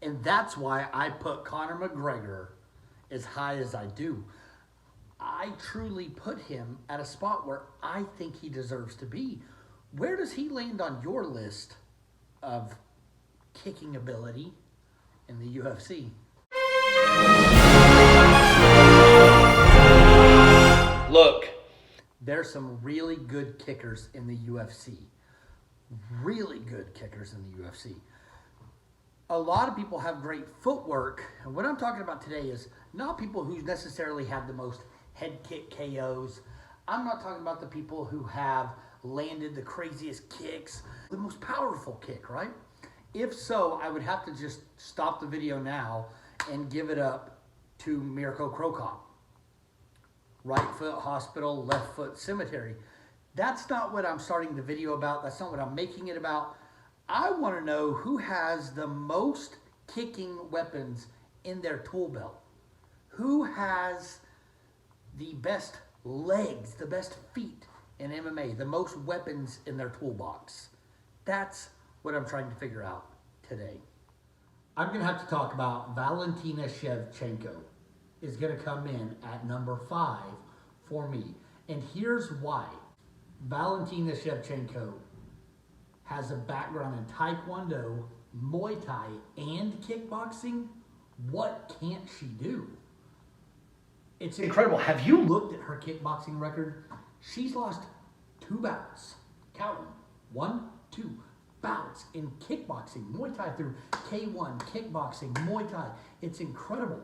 And that's why I put Conor McGregor as high as I do. I truly put him at a spot where I think he deserves to be. Where does he land on your list of kicking ability in the UFC? Look, there's some really good kickers in the UFC. Really good kickers in the UFC. A lot of people have great footwork, and what I'm talking about today is not people who necessarily have the most head kick KOs. I'm not talking about the people who have landed the craziest kicks, the most powerful kick, right? If so, I would have to just stop the video now and give it up to Mirko Cro Cop. Right foot hospital, left foot cemetery. That's not what I'm starting the video about. That's not what I'm making it about. I want to know who has the most kicking weapons in their tool belt. Who has the best legs, the best feet in MMA, the most weapons in their toolbox. That's what I'm trying to figure out today. I'm going to have to talk about Valentina Shevchenko is going to come in at number 5 for me. And here's why. Valentina Shevchenko has a background in Taekwondo, Muay Thai, and kickboxing. What can't she do? It's incredible. Have you looked at her kickboxing record? She's lost 2 bouts. Count them. 1, 2 bouts in kickboxing, Muay Thai through K1, kickboxing, Muay Thai. It's incredible.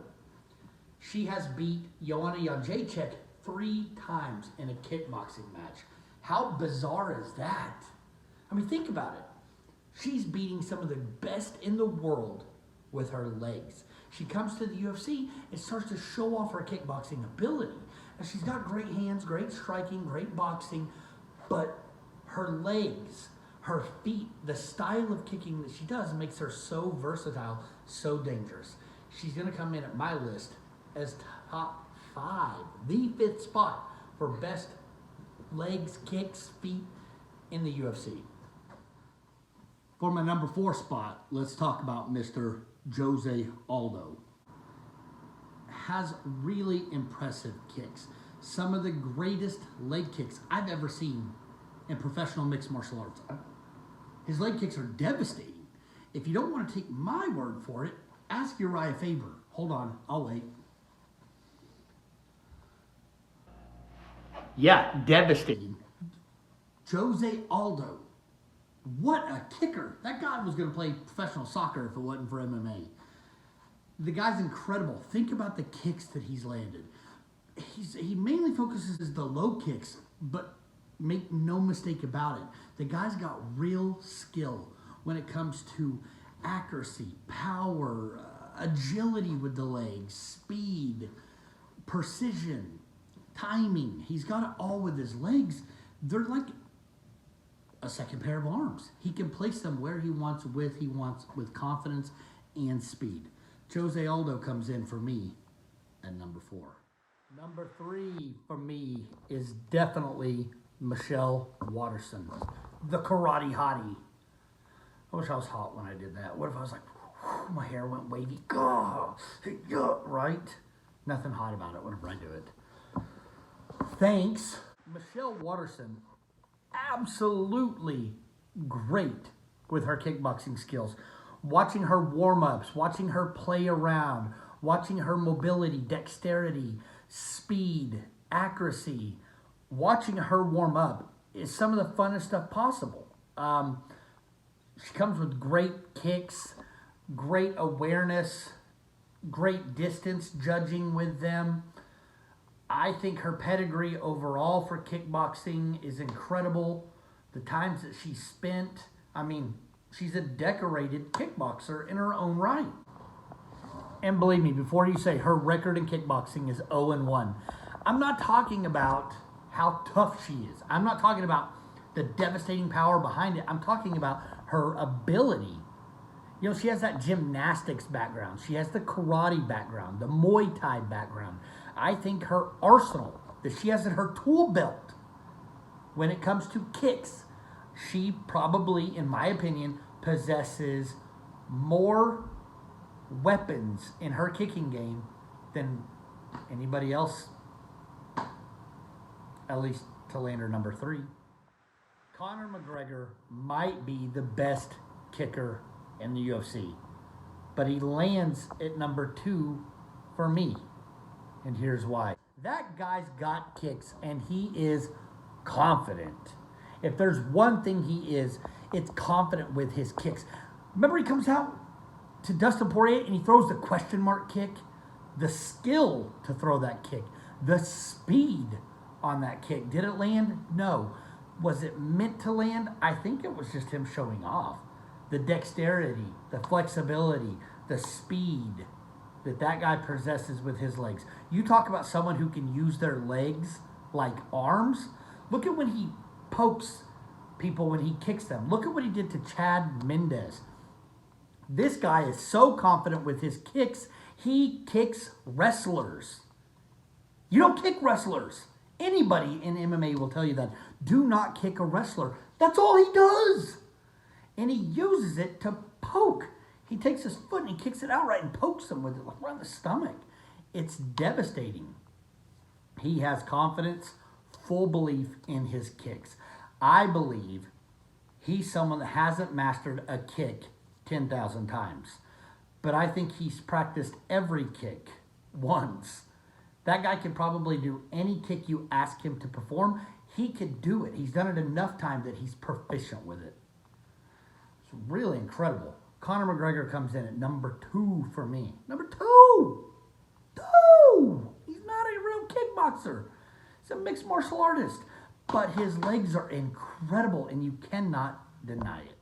She has beat Joanna Jędrzejczyk 3 times in a kickboxing match. How bizarre is that? I mean, think about it. She's beating some of the best in the world with her legs. She comes to the UFC and starts to show off her kickboxing ability. And she's got great hands, great striking, great boxing, but her legs, her feet, the style of kicking that she does makes her so versatile, so dangerous. She's going to come in at my list as top 5, the 5th spot for best legs, kicks, feet in the UFC. For my number 4 spot, let's talk about Mr. Jose Aldo. Has really impressive kicks. Some of the greatest leg kicks I've ever seen in professional mixed martial arts. His leg kicks are devastating. If you don't want to take my word for it, ask Uriah Faber. Hold on, I'll wait. Yeah, devastating. Jose Aldo. What a kicker. That guy was going to play professional soccer if it wasn't for MMA. The guy's incredible. Think about the kicks that he's landed. He mainly focuses the low kicks, but make no mistake about it. The guy's got real skill when it comes to accuracy, power, agility with the legs, speed, precision, timing. He's got it all with his legs. They're like a second pair of arms. He can place them where he wants with confidence and speed. Jose Aldo comes in for me at number 4. Number 3 for me is definitely Michelle Waterson, the karate hottie. I wish I was hot when I did that. What if I was like, my hair went wavy, right? Nothing hot about it whenever I do it. Thanks. Michelle Waterson, absolutely great with her kickboxing skills. Watching her warm-ups, watching her play around, watching her mobility, dexterity, speed, accuracy, watching her warm up is some of the funnest stuff possible. She comes with great kicks, great awareness, great distance judging with them. I think her pedigree overall for kickboxing is incredible. The times that she spent, I mean, she's a decorated kickboxer in her own right. And believe me, before you say her record in kickboxing is 0-1, I'm not talking about how tough she is. I'm not talking about the devastating power behind it. I'm talking about her ability. You know, she has that gymnastics background. She has the karate background, the Muay Thai background. I think her arsenal that she has in her tool belt when it comes to kicks, she probably, in my opinion, possesses more weapons in her kicking game than anybody else, at least to land her number 3. Conor McGregor might be the best kicker in the UFC, but he lands at number 2 for me. And here's why. That guy's got kicks and he is confident. If there's one thing he is, it's confident with his kicks. Remember he comes out to Dustin Poirier and he throws the question mark kick? The skill to throw that kick, the speed on that kick. Did it land? No. Was it meant to land? I think it was just him showing off. The dexterity, the flexibility, the speed that guy possesses with his legs. You talk about someone who can use their legs like arms. Look at when he pokes people when he kicks them. Look at what he did to Chad Mendes. This guy is so confident with his kicks, he kicks wrestlers. You don't kick wrestlers. Anybody in MMA will tell you that. Do not kick a wrestler. That's all he does. And he uses it to poke. He takes his foot and he kicks it outright and pokes them with it like around the stomach. It's devastating. He has confidence, full belief in his kicks. I believe he's someone that hasn't mastered a kick 10,000 times. But I think he's practiced every kick once. That guy can probably do any kick you ask him to perform. He could do it. He's done it enough time that he's proficient with it. It's really incredible. Conor McGregor comes in at number 2 for me. Number 2! 2! He's not a real kickboxer. He's a mixed martial artist. But his legs are incredible and you cannot deny it.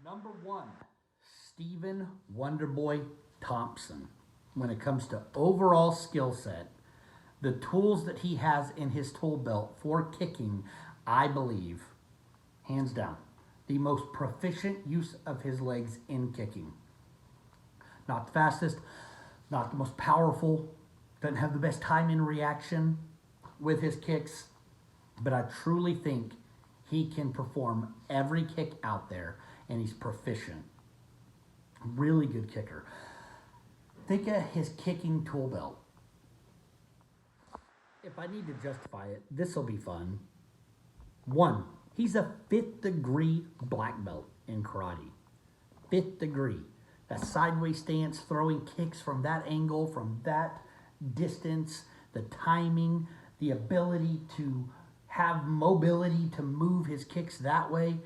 Number 1, Stephen Wonderboy Thompson. When it comes to overall skill set, the tools that he has in his tool belt for kicking, I believe, hands down, the most proficient use of his legs in kicking. Not the fastest, not the most powerful, doesn't have the best time in reaction with his kicks, but I truly think he can perform every kick out there and he's proficient. Really good kicker. Think of his kicking tool belt. If I need to justify it, this will be fun. 1, he's a 5th degree black belt in karate. 5th degree. That sideways stance, throwing kicks from that angle, from that distance, the timing, the ability to have mobility to move his kicks that way,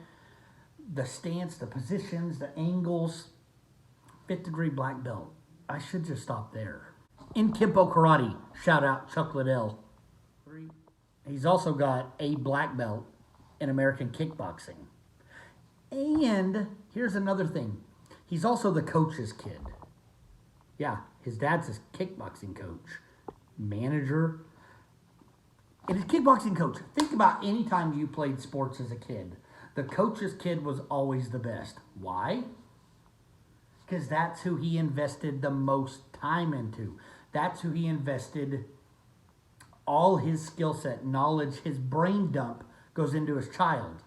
the stance, the positions, the angles. 5th degree black belt. I should just stop there. In Kempo Karate, shout out Chuck Liddell. He's also got a black belt in American kickboxing. And here's another thing. He's also the coach's kid. Yeah, his dad's his kickboxing coach, manager. And his kickboxing coach. Think about any time you played sports as a kid. The coach's kid was always the best. Why? Because that's who he invested the most time into. That's who he invested all his skill set, knowledge, his brain dump goes into his child.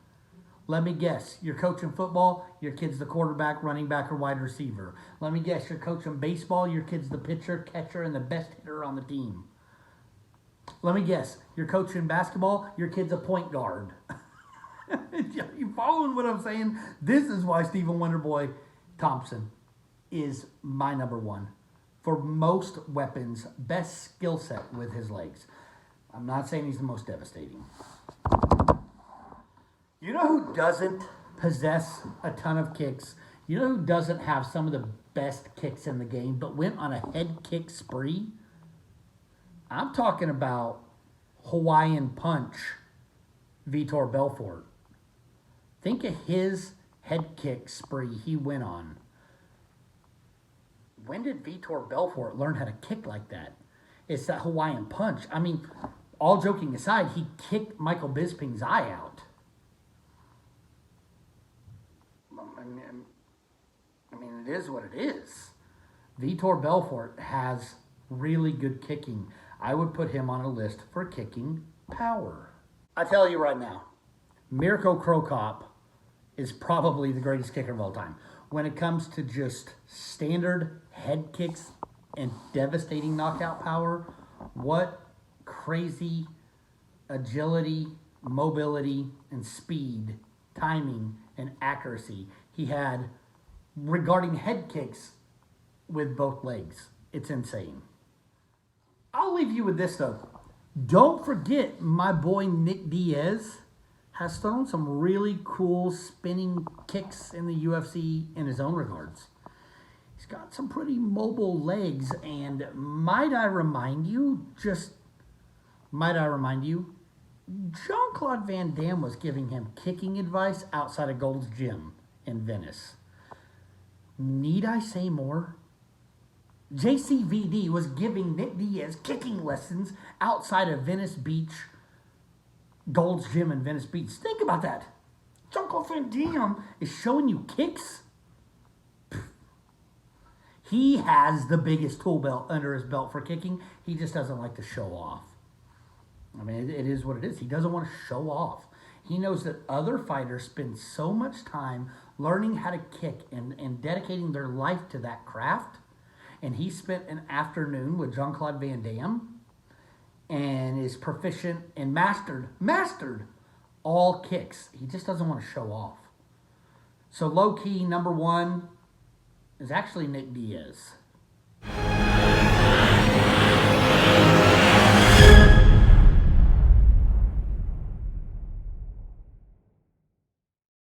Let me guess, you're coaching football, your kid's the quarterback, running back, or wide receiver. Let me guess, you're coaching baseball, your kid's the pitcher, catcher, and the best hitter on the team. Let me guess, you're coaching basketball, your kid's a point guard. You following what I'm saying? This is why Stephen Wonderboy Thompson is my number 1. For most weapons, best skill set with his legs. I'm not saying he's the most devastating. You know who doesn't possess a ton of kicks? You know who doesn't have some of the best kicks in the game, but went on a head kick spree? I'm talking about Hawaiian Punch, Vitor Belfort. Think of his head kick spree he went on. When did Vitor Belfort learn how to kick like that? It's that Hawaiian Punch. I mean, all joking aside, he kicked Michael Bisping's eye out. I mean, it is what it is. Vitor Belfort has really good kicking. I would put him on a list for kicking power. I tell you right now, Mirko Cro Cop is probably the greatest kicker of all time. when it comes to just standard head kicks and devastating knockout power, what crazy agility, mobility, and speed, timing, and accuracy he had regarding head kicks with both legs. It's insane. I'll leave you with this though. Don't forget my boy Nick Diaz has thrown some really cool spinning kicks in the UFC in his own regards. He's got some pretty mobile legs, and might I remind you, Jean-Claude Van Damme was giving him kicking advice outside of Gold's Gym in Venice. Need I say more? JCVD was giving Nick Diaz kicking lessons outside of Venice Beach, Gold's Gym in Venice Beach. Think about that. Jean-Claude Van Damme is showing you kicks. He has the biggest tool belt under his belt for kicking. He just doesn't like to show off. I mean, it is what it is. He doesn't want to show off. He knows that other fighters spend so much time learning how to kick and dedicating their life to that craft. And he spent an afternoon with Jean-Claude Van Damme and is proficient and mastered all kicks. He just doesn't want to show off. So low-key, number one is actually Nick Diaz.